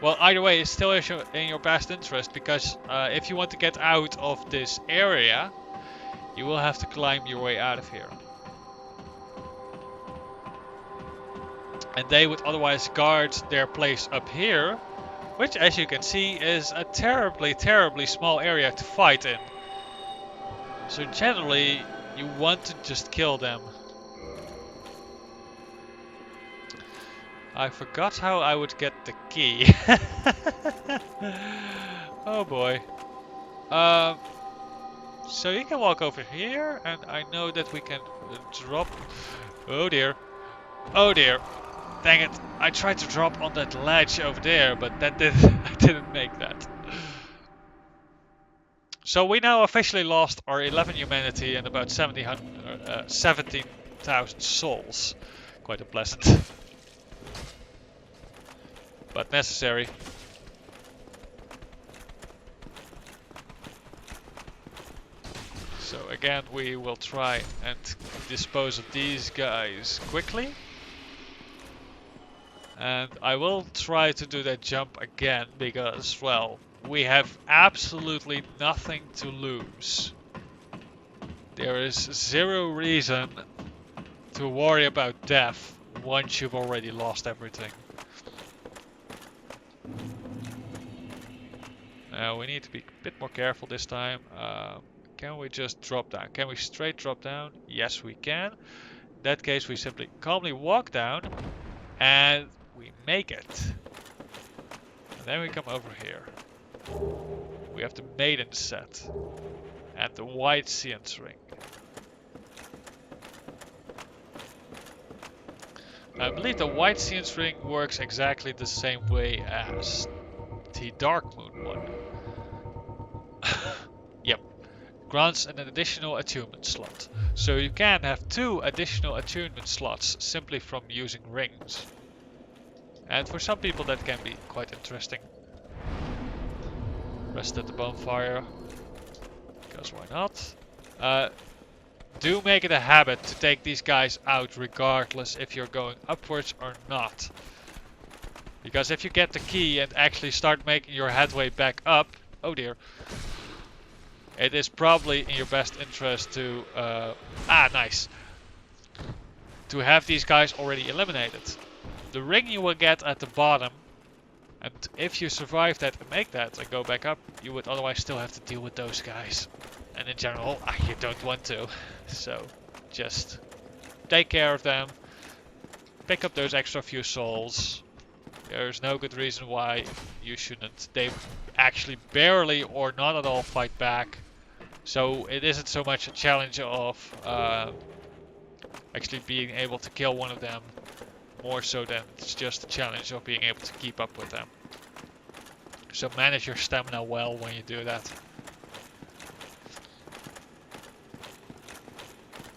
Well, either way, it's still in your best interest, because if you want to get out of this area, you will have to climb your way out of here. And they would otherwise guard their place up here, which, as you can see, is a terribly small area to fight in. So generally, you want to just kill them. I forgot how I would get the key. Oh boy. So you can walk over here, and I know that we can drop... Oh dear. Oh dear. Dang it. I tried to drop on that ledge over there, but that I didn't make that. So we now officially lost our 11 humanity and about 17,000 souls. Quite unpleasant. But necessary. So again, we will try and dispose of these guys quickly. And I will try to do that jump again because, well, we have absolutely nothing to lose. There is zero reason to worry about death once you've already lost everything. We need to be a bit more careful this time. Can we just drop down? Can we straight drop down? Yes, we can. In that case, we simply calmly walk down and we make it. And then we come over here. We have the maiden set and the white Seance ring. I believe the white Seance ring works exactly the same way as the Dark Moon one. Yep. Grants an additional attunement slot. So you can have 2 additional attunement slots simply from using rings. And for some people that can be quite interesting. Rest at the bonfire. Because why not? Do make it a habit to take these guys out regardless if you're going upwards or not. Because if you get the key and actually start making your headway back up, oh dear, it is probably in your best interest to, nice, to have these guys already eliminated. The ring you will get at the bottom, and if you survive that and make that and go back up, you would otherwise still have to deal with those guys. And in general, you don't want to. So, just take care of them, pick up those extra few souls. There's no good reason why you shouldn't. They actually barely or not at all fight back. So it isn't so much a challenge of actually being able to kill one of them, more so than it's just a challenge of being able to keep up with them. So manage your stamina well when you do that.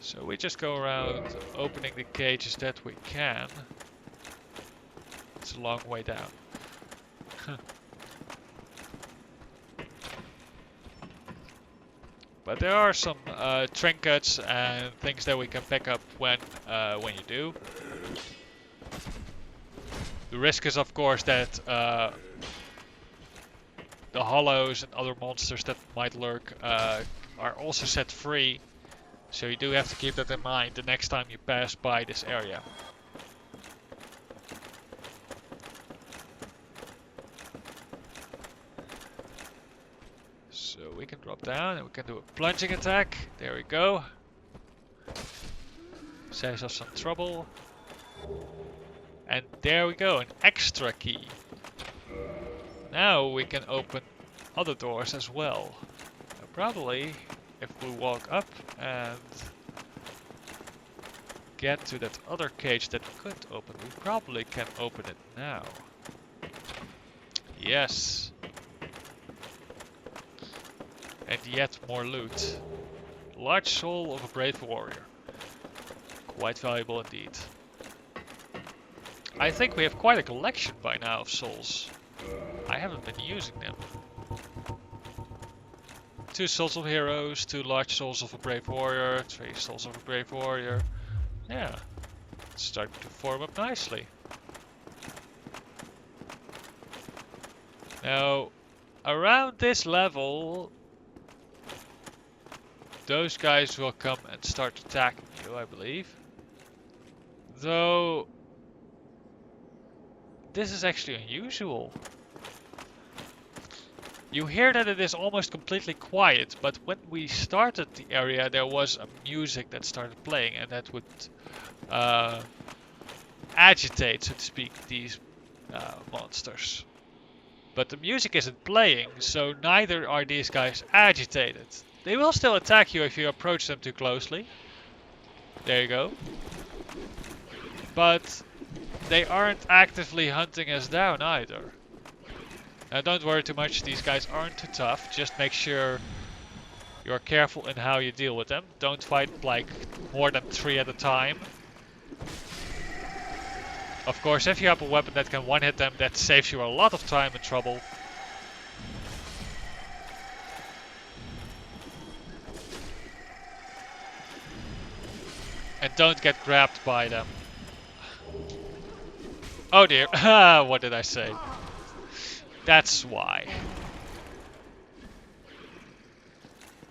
So we just go around opening the cages that we can. It's a long way down. But there are some trinkets and things that we can pick up when you do. The risk is, of course, that the hollows and other monsters that might lurk are also set free. So you do have to keep that in mind the next time you pass by this area. So we can drop down and we can do a plunging attack. There we go. Saves us some trouble. And there we go, an extra key. Now we can open other doors as well. Probably, if we walk up and get to that other cage that we could open, we probably can open it now. Yes. And yet more loot. Large soul of a brave warrior. Quite valuable indeed. I think we have quite a collection by now of souls. I haven't been using them. 2 souls of heroes, 2 large souls of a brave warrior, 3 souls of a brave warrior. Yeah, it's starting to form up nicely. Now, around this level, those guys will come and start attacking you, I believe. Though, this is actually unusual. You hear that it is almost completely quiet, but when we started the area there was a music that started playing and that would agitate, so to speak, these monsters. But the music isn't playing, so neither are these guys agitated. They will still attack you if you approach them too closely. There you go. But they aren't actively hunting us down either. Now don't worry too much, these guys aren't too tough. Just make sure you're careful in how you deal with them. Don't fight like more than 3 at a time. Of course, if you have a weapon that can one-hit them, that saves you a lot of time and trouble. And don't get grabbed by them. Oh dear, what did I say? That's why.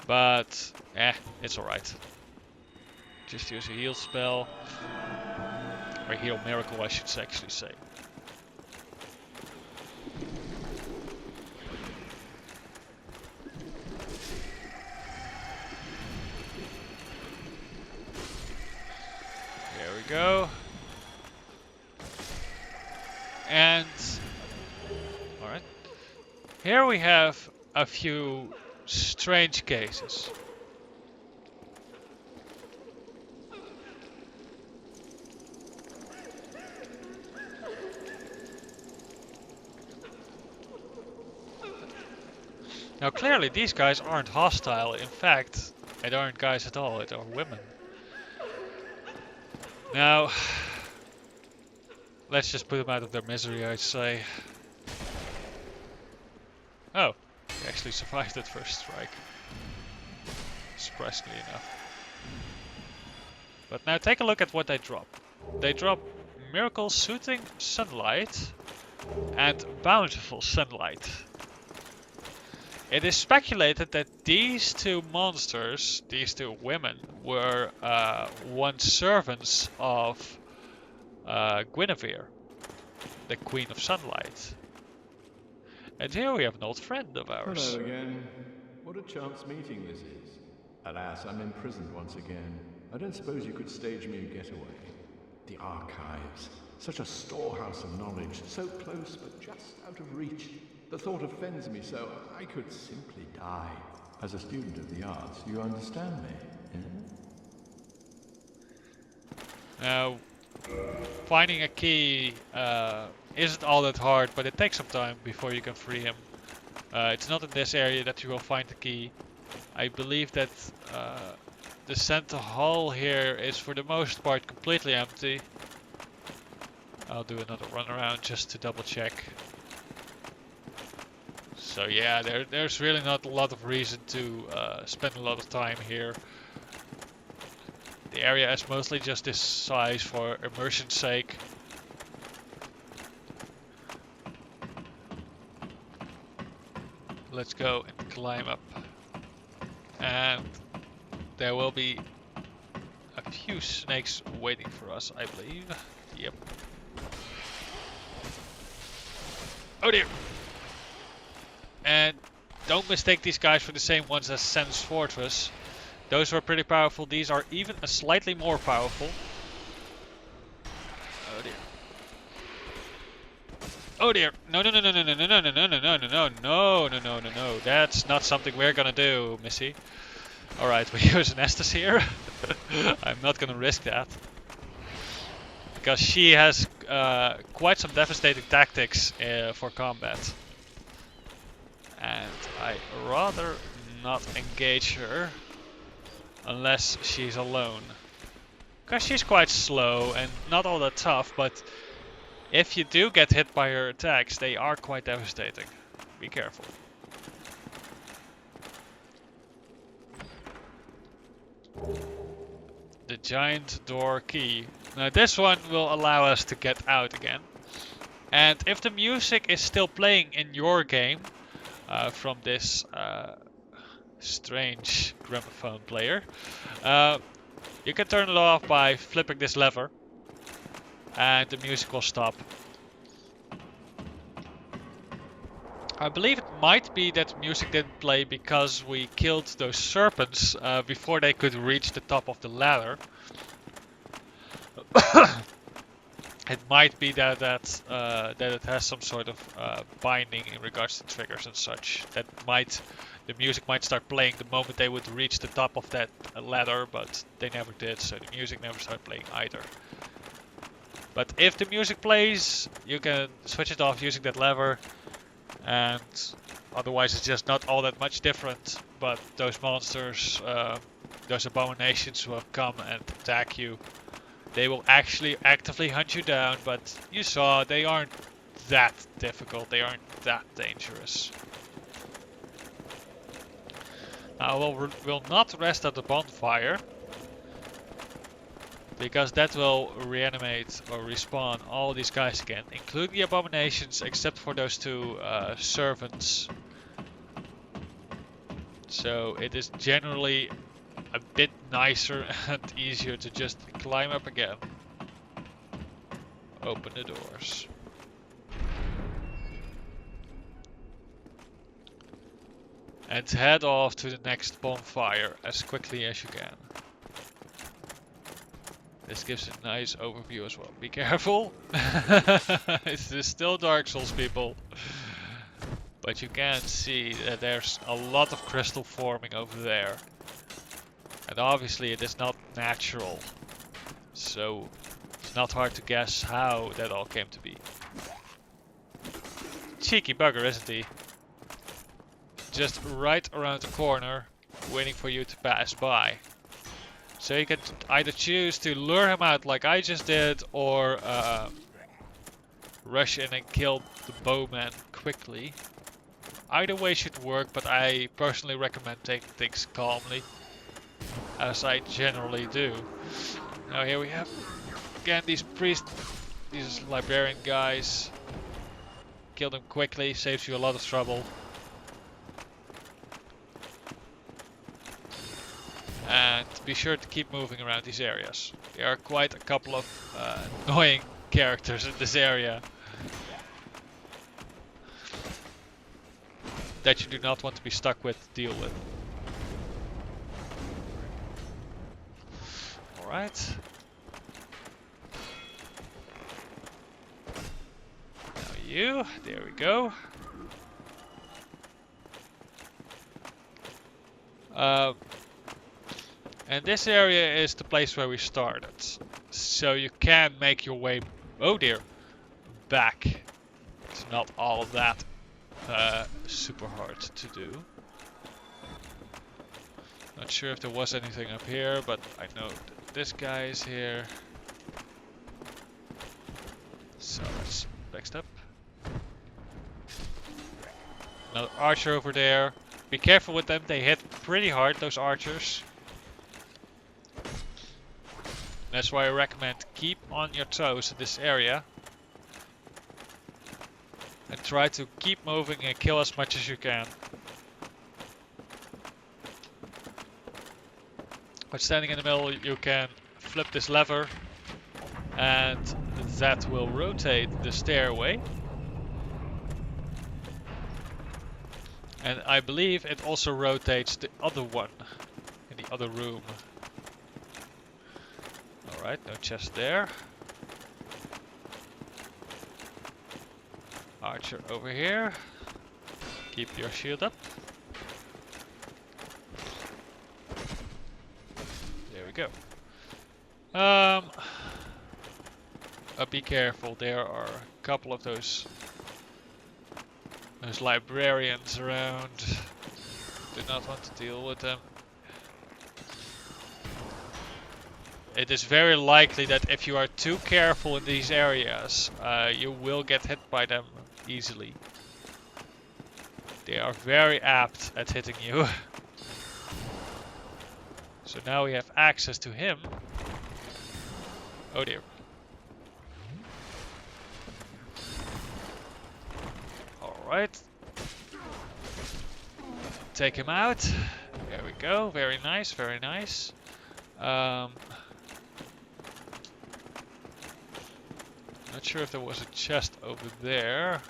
But, it's alright. Just use a heal spell. Or heal miracle, I should actually say. There we go. And alright. Here we have a few strange cases. Now clearly these guys aren't hostile. In fact, they aren't guys at all, they are women. Now, let's just put them out of their misery, I'd say. Oh, he actually survived that first strike. Surprisingly enough. But now take a look at what they drop. They drop Miracle Soothing Sunlight and Bountiful Sunlight. It is speculated that these 2 monsters, these 2 women, were once servants of Guinevere, the Queen of Sunlight. And here we have an old friend of ours. Hello again. What a chance meeting this is. Alas, I'm imprisoned once again. I don't suppose you could stage me a getaway. The archives. Such a storehouse of knowledge. So close, but just out of reach. The thought offends me so. I could simply die. As a student of the arts, you understand me, yeah? Now, finding a key isn't all that hard, but it takes some time before you can free him. It's not in this area that you will find the key. I believe that the center hall here is for the most part completely empty. I'll do another run around just to double check. So yeah, there's really not a lot of reason to spend a lot of time here. The area is mostly just this size for immersion's sake. Let's go and climb up. And there will be a few snakes waiting for us, I believe. Yep. Oh dear! And don't mistake these guys for the same ones as Sen's Fortress. Those were pretty powerful. These are even a slightly more powerful. Oh dear. Oh dear. No, no, no, no, no, no, no, no, no, no, no, no, no, no, no, no, no, no. That's not something we're gonna do, Missy. Alright, we use an Estus here. I'm not gonna risk that. Because she has quite some devastating tactics for combat. And I rather not engage her unless she's alone. Because she's quite slow and not all that tough, but If you do get hit by her attacks, they are quite devastating. Be careful. The giant door key. Now this one will allow us to get out again. And if the music is still playing in your game from this strange gramophone player, you can turn it off by flipping this lever and the music will stop. I believe it might be that music didn't play because we killed those serpents before they could reach the top of the ladder. It might be that it has some sort of binding in regards to triggers and such. The music might start playing the moment they would reach the top of that ladder, but they never did, so the music never started playing either. But if the music plays, you can switch it off using that lever, and otherwise it's just not all that much different. But those monsters, those abominations will come and attack you. They will actually actively hunt you down, but you saw they aren't that difficult, they aren't that dangerous. Now we'll not rest at the bonfire, because that will reanimate or respawn all these guys again, including the abominations, except for those two servants. So it is generally a bit nicer and easier to just climb up again. Open the doors. And head off to the next bonfire as quickly as you can. This gives a nice overview as well. Be careful! This is still Dark Souls, people. But you can see that there's a lot of crystal forming over there. And obviously it is not natural, so it's not hard to guess how that all came to be. Cheeky bugger, isn't he? Just right around the corner, waiting for you to pass by. So you can either choose to lure him out like I just did, or rush in and kill the bowman quickly. Either way should work, but I personally recommend taking things calmly, as I generally do. Now here we have again these priests, these librarian guys. Kill them quickly, saves you a lot of trouble. And be sure to keep moving around these areas. There are quite a couple of annoying characters in this area that you do not want to be stuck with to deal with. Alright. Now you, there we go. And this area is the place where we started. So you can make your way, oh dear, back. It's not all that super hard to do. Not sure if there was anything up here, but I know that this guy is here. So let's next up. Another archer over there. Be careful with them, they hit pretty hard, those archers. That's why I recommend keep on your toes in this area. And try to keep moving and kill as much as you can. But standing in the middle, you can flip this lever and that will rotate the stairway. And I believe it also rotates the other one in the other room. Alright, no chest there. Archer over here. Keep your shield up. There we go. Be careful, there are a couple of those librarians around. Do not want to deal with them. it is very likely that if you are too careful in these areas, you will get hit by them easily. They are very apt at hitting you. So now we have access to him. Oh dear. Alright. Take him out. There we go. Very nice, very nice. Not sure if there was a chest over there.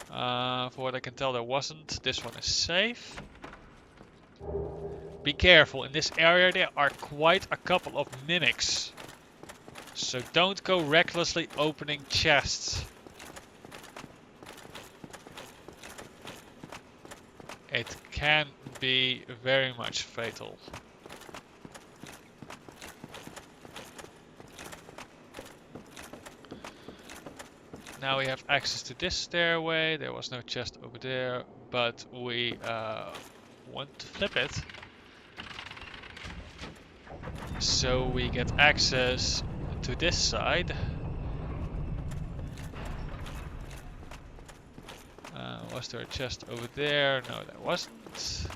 For what I can tell, there wasn't. This one is safe. Be careful, in this area there are quite a couple of mimics. So don't go recklessly opening chests. It can be very much fatal. Now we have access to this stairway. There was no chest over there, but we want to flip it. So we get access to this side. Was there a chest over there? No, there wasn't.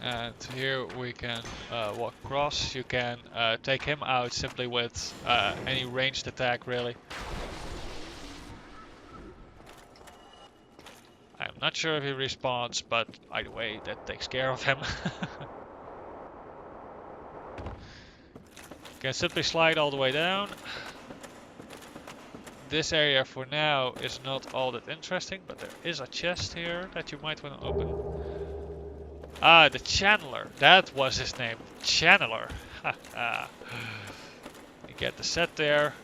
And here we can walk across. You can take him out simply with any ranged attack, really. I'm not sure if he respawns, but either way, that takes care of him. Can simply slide all the way down. This area for now is not all that interesting, but there is a chest here that you might want to open. Ah, the Channeler. That was his name. Channeler. You get the set there.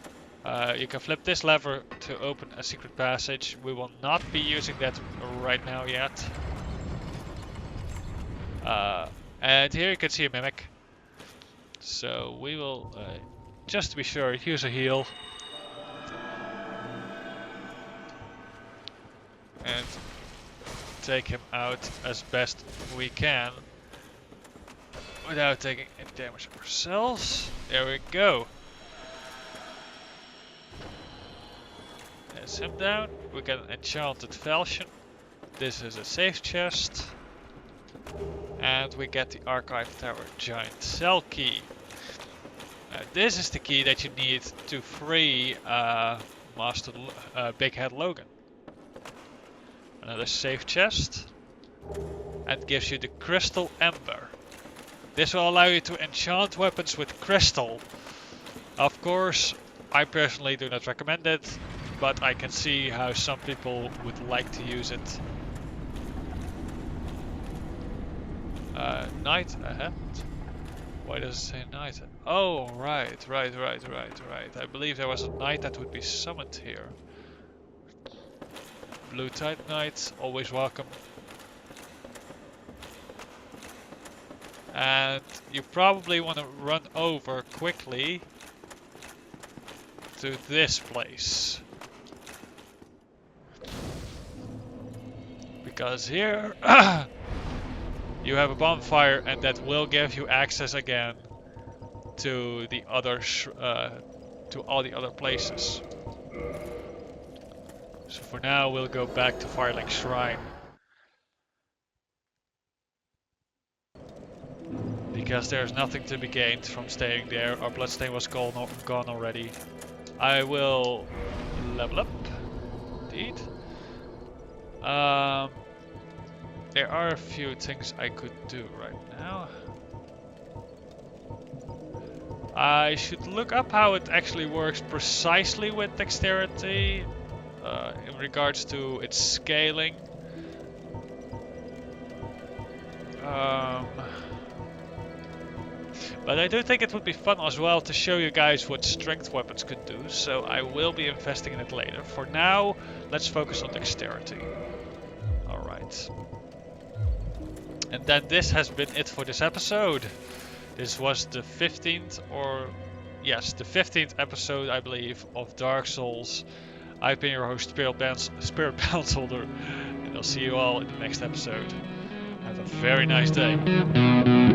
You can flip this lever to open a secret passage. We will not be using that right now yet. And here you can see a mimic. So we will, just to be sure, use a heal. And take him out as best we can without taking any damage ourselves. There we go. That's him down. We get an enchanted falchion. This is a safe chest. And we get the Archive Tower Giant Cell key. This is the key that you need to free Master Big Head Logan. Another safe chest. And gives you the Crystal Ember. This will allow you to enchant weapons with crystal. Of course, I personally do not recommend it, but I can see how some people would like to use it. Knight ahead. Why does it say knight? Oh, right. I believe there was a knight that would be summoned here. Blue Tide Knight, always welcome. And you probably want to run over quickly to this place. Because here you have a bonfire, and that will give you access again to the other to all the other places. So for now we'll go back to Firelink Shrine. Because there's nothing to be gained from staying there. Our bloodstain was gone already. I will level up. Indeed. There are a few things I could do right now. I should look up how it actually works precisely with dexterity in regards to its scaling. But I do think it would be fun as well to show you guys what strength weapons could do, so I will be investing in it later. For now, let's focus on dexterity. Alright. And then this has been it for this episode. This was the 15th yes, the 15th episode, I believe, of Dark Souls. I've been your host, Spirit Bounceholder, and I'll see you all in the next episode. a very nice day.